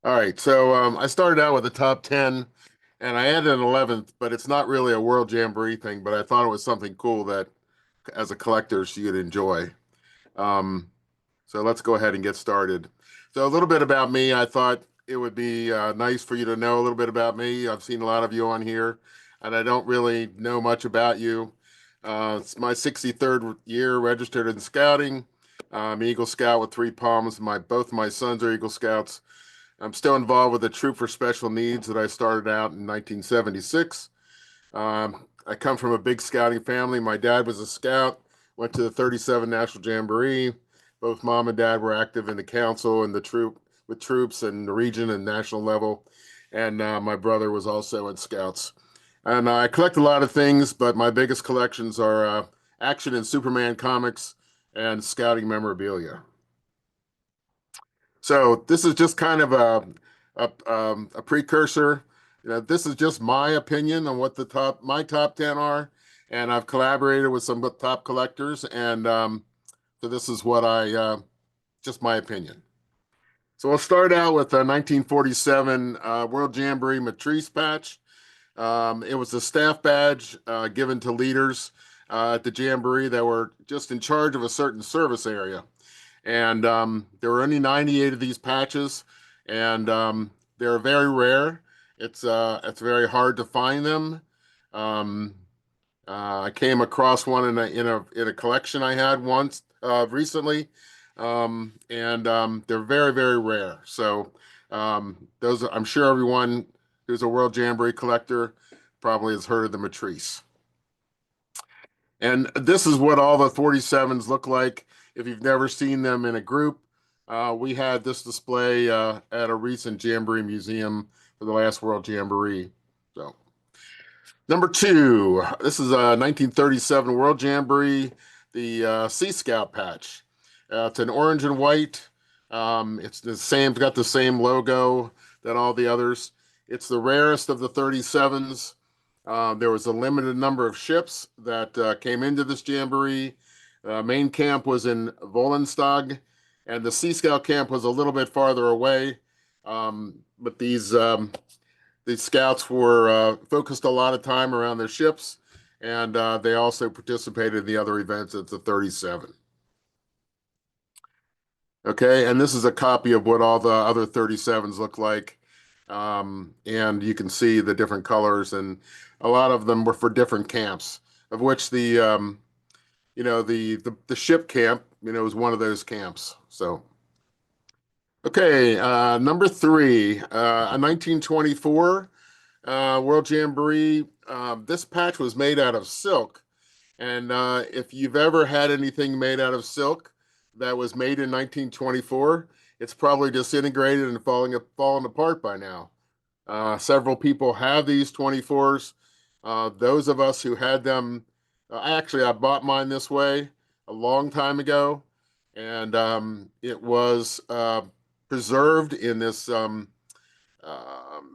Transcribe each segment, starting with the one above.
All right, so I started out with the top 10 and I added an 11th, but it's not really a World Jamboree thing, but I thought it was something cool that as a collector you'd enjoy. Um, so let's go ahead and get started. So a little bit about me. I thought it would be nice for you to know a little bit about me. I've seen a lot of you on here, and I don't really know much about you. It's my 63rd year registered in scouting. I'm Eagle Scout with three palms. Both my sons are Eagle Scouts. I'm still involved with the Troop for Special Needs that I started out in 1976. I come from a big scouting family. My dad was a scout, went to the 37 National Jamboree. Both mom and dad were active in the council and the troop with troops and the region and national level. And my brother was also in scouts. And I collect a lot of things, but my biggest collections are action and Superman comics and scouting memorabilia. So this is just kind of a precursor. You know, this is just my opinion on what my top 10 are, and I've collaborated with some top collectors, and so this is what I just my opinion. So we'll start out with the 1947 World Jamboree Matrice patch. It was a staff badge given to leaders at the Jamboree that were just in charge of a certain service area. And there were only 98 of these patches, and they're very rare. It's very hard to find them. Um, I came across one in a collection I had once recently, and they're very very rare. So those I'm sure everyone who's a World Jamboree collector probably has heard of the Matrice. And this is what all the 47s look like. If you've never seen them in a group, we had this display at a recent Jamboree museum for the last World Jamboree. So, number two, this is a 1937 World Jamboree, the Sea Scout patch. It's an orange and white. It's the same, got the same logo that all the others. It's the rarest of the 37s. There was a limited number of ships that came into this jamboree. Main camp was in Wollenstage, and the Sea Scout camp was a little bit farther away. But these scouts were focused a lot of time around their ships, and they also participated in the other events at the 37. Okay, and this is a copy of what all the other 37s look like. And you can see the different colors, and a lot of them were for different camps, of which the ship camp, is one of those camps. So, okay, number three, a 1924 World Jamboree. This patch was made out of silk, and if you've ever had anything made out of silk that was made in 1924, it's probably disintegrated and fallen apart by now. Several people have these 24s. Those of us who had them, I bought mine this way a long time ago, and it was preserved in this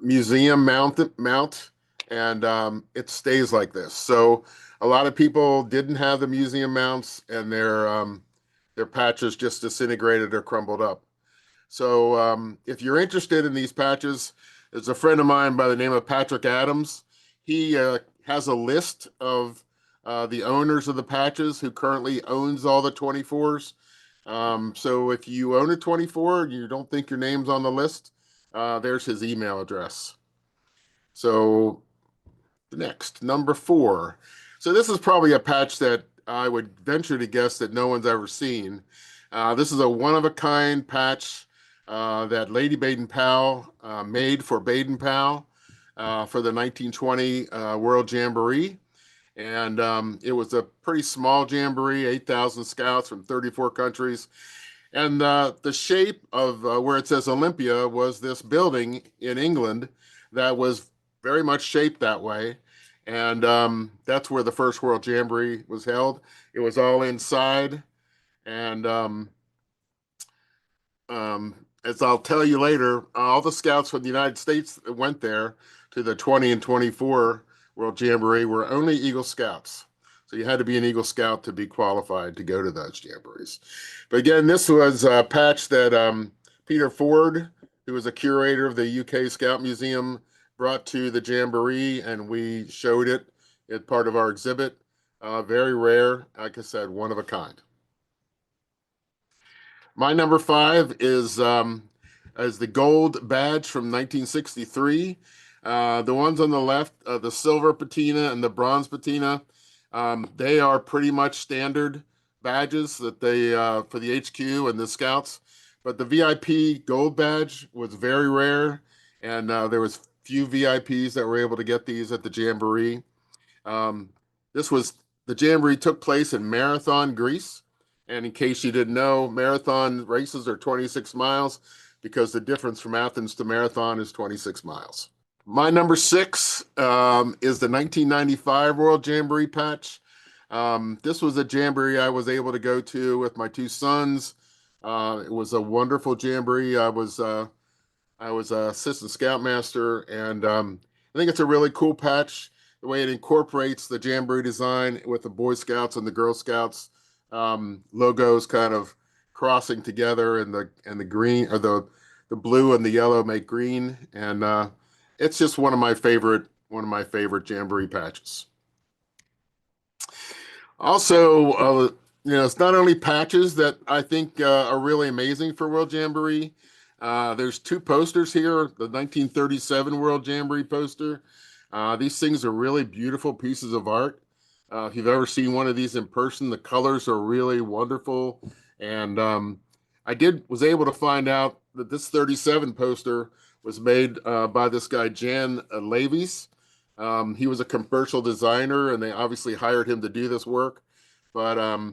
museum mount, and it stays like this. So a lot of people didn't have the museum mounts, and their patches just disintegrated or crumbled up. So if you're interested in these patches, there's a friend of mine by the name of Patrick Adams. He has a list of the owners of the patches who currently owns all the 24s. So if you own a 24 and you don't think your name's on the list, there's his email address. So next, number four. So this is probably a patch that I would venture to guess that no one's ever seen. This is a one-of-a-kind patch that Lady Baden-Powell made for Baden-Powell for the 1920 World Jamboree. And it was a pretty small jamboree, 8,000 scouts from 34 countries. And the shape of where it says Olympia was this building in England that was very much shaped that way. And that's where the first World Jamboree was held. It was all inside. And as I'll tell you later, all the scouts from the United States that went there to the 20 and 24 World Jamboree were only Eagle Scouts. So you had to be an Eagle Scout to be qualified to go to those jamborees. But again, this was a patch that Peter Ford who was a curator of the UK Scout Museum, brought to the Jamboree, and we showed it as part of our exhibit. Very rare, like I said, one of a kind. My number five is the gold badge from 1963. The ones on the left, the silver patina and the bronze patina, they are pretty much standard badges that they for the HQ and the Scouts. But the VIP gold badge was very rare, and there was few VIPs that were able to get these at the Jamboree. Um, this was the Jamboree took place in Marathon, Greece. And in case you didn't know, marathon races are 26 miles because the difference from Athens to Marathon is 26 miles. My number six is the 1995 World Jamboree patch. This was a Jamboree I was able to go to with my two sons. It was a wonderful Jamboree. I was a assistant scoutmaster, and I think it's a really cool patch. The way it incorporates the Jamboree design with the Boy Scouts and the Girl Scouts logos kind of crossing together, and the green or the blue and the yellow make green, and it's just one of my favorite Jamboree patches. Also, it's not only patches that I think are really amazing for World Jamboree. There's two posters here, the 1937 World Jamboree poster. These things are really beautiful pieces of art. If you've ever seen one of these in person, the colors are really wonderful. And was able to find out that this 37 poster was made by this guy, Jan Levies. He was a commercial designer, and they obviously hired him to do this work. But I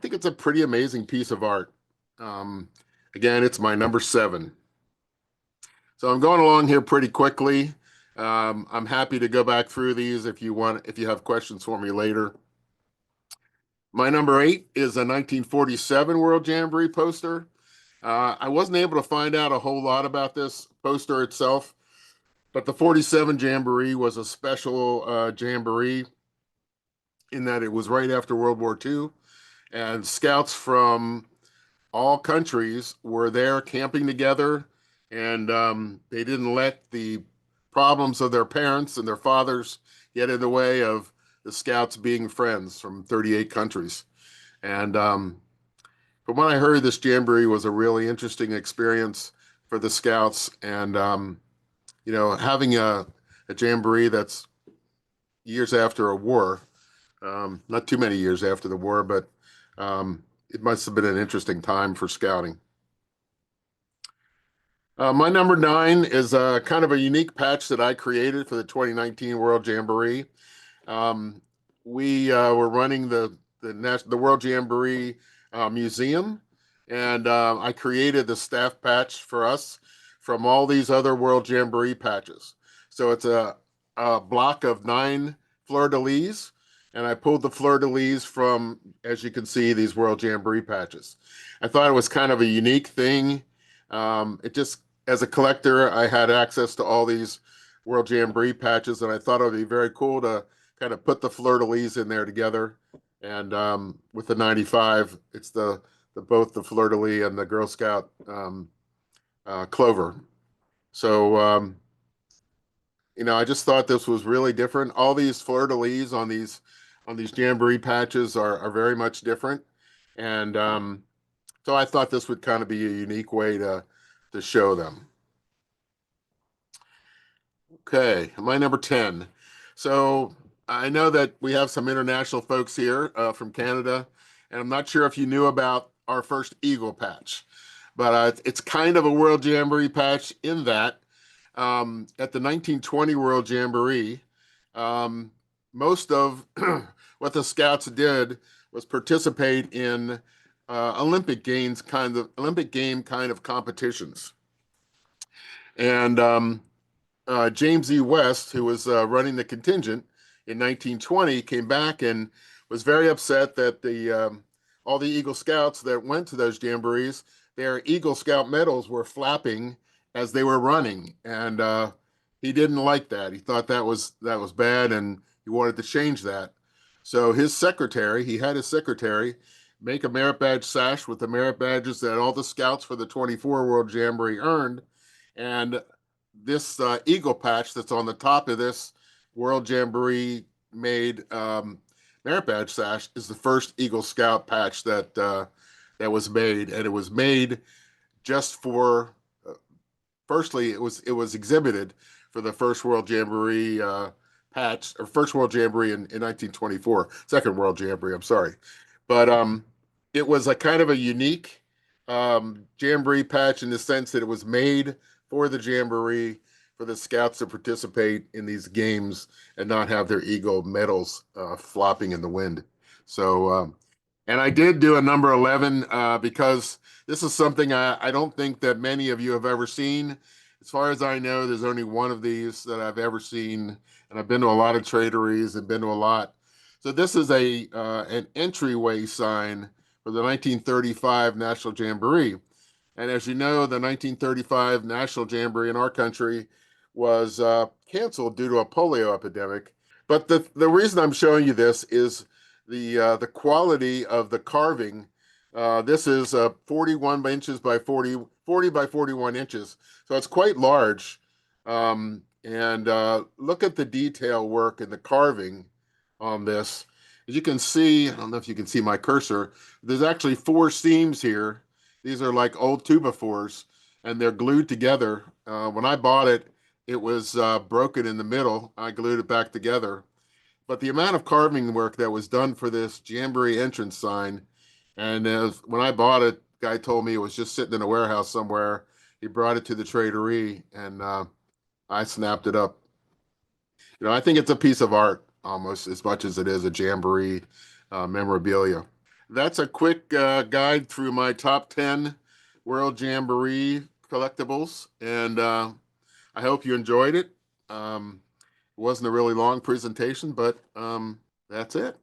think it's a pretty amazing piece of art. Again, it's my number seven. So I'm going along here pretty quickly. I'm happy to go back through these if you have questions for me later. My number eight is a 1947 World Jamboree poster. I wasn't able to find out a whole lot about this poster itself, but the 47 Jamboree was a special Jamboree in that it was right after World War II, and scouts from all countries were there camping together, and they didn't let the problems of their parents and their fathers get in the way of the scouts being friends from 38 countries. And from what I heard, this Jamboree was a really interesting experience for the scouts, and having a Jamboree that's years after a war, not too many years after the war, but it must have been an interesting time for scouting. My number nine is kind of a unique patch that I created for the 2019 World Jamboree. We were running the World Jamboree Museum, and I created the staff patch for us from all these other World Jamboree patches. So it's a block of 9 fleur-de-lis, and I pulled the fleur-de-lis from, as you can see, these World Jamboree patches. I thought it was kind of a unique thing. As a collector, I had access to all these World Jamboree patches, and I thought it would be very cool to kind of put the fleur-de-lis in there together. And with the 95, it's both the fleur-de-lis and the Girl Scout clover. So, I just thought this was really different. All these fleur-de-lis on these Jamboree patches are very much different. And so I thought this would kind of be a unique way to show them. Okay, my number 10. So I know that we have some international folks here from Canada, and I'm not sure if you knew about our first Eagle patch, but it's kind of a World Jamboree patch in that at the 1920 World Jamboree, most of what the Scouts did was participate in Olympic game kind of competitions. And James E. West, who was running the contingent in 1920, came back and was very upset that all the Eagle Scouts that went to those jamborees, their Eagle Scout medals were flapping as they were running, and he didn't like that. He thought that was bad, and he wanted to change that. So he had his secretary make a merit badge sash with the merit badges that all the scouts for the 24 World Jamboree earned. And this eagle patch that's on the top of this World Jamboree made merit badge sash is the first Eagle Scout patch that was made, and it was made just for. Firstly, it was exhibited for the first World Jamboree patch, or first World Jamboree in 1924, second World Jamboree. I'm sorry, but it was a kind of a unique Jamboree patch in the sense that it was made for the Jamboree for the scouts to participate in these games and not have their eagle medals flopping in the wind. So, and I did do a number 11 because this is something I don't think that many of you have ever seen. As far as I know, there's only one of these that I've ever seen, and I've been to a lot of traderies and been to a lot. So this is a an entryway sign for the 1935 National Jamboree. And as you know, the 1935 National Jamboree in our country was canceled due to a polio epidemic. But the reason I'm showing you this is the quality of the carving. This is 41 inches by 40 by 41 inches, so it's quite large. And look at the detail work and the carving on this. As you can see, I don't know if you can see my cursor, there's actually four seams here. These are like old 2x4s, and they're glued together. When I bought it, it was broken in the middle. I glued it back together. But the amount of carving work that was done for this Jamboree entrance sign, and when I bought it, guy told me it was just sitting in a warehouse somewhere. He brought it to the traderie, and I snapped it up. I think it's a piece of art almost as much as it is a Jamboree memorabilia. That's a quick guide through my top 10 World Jamboree collectibles, and I hope you enjoyed it. It wasn't a really long presentation, but that's it.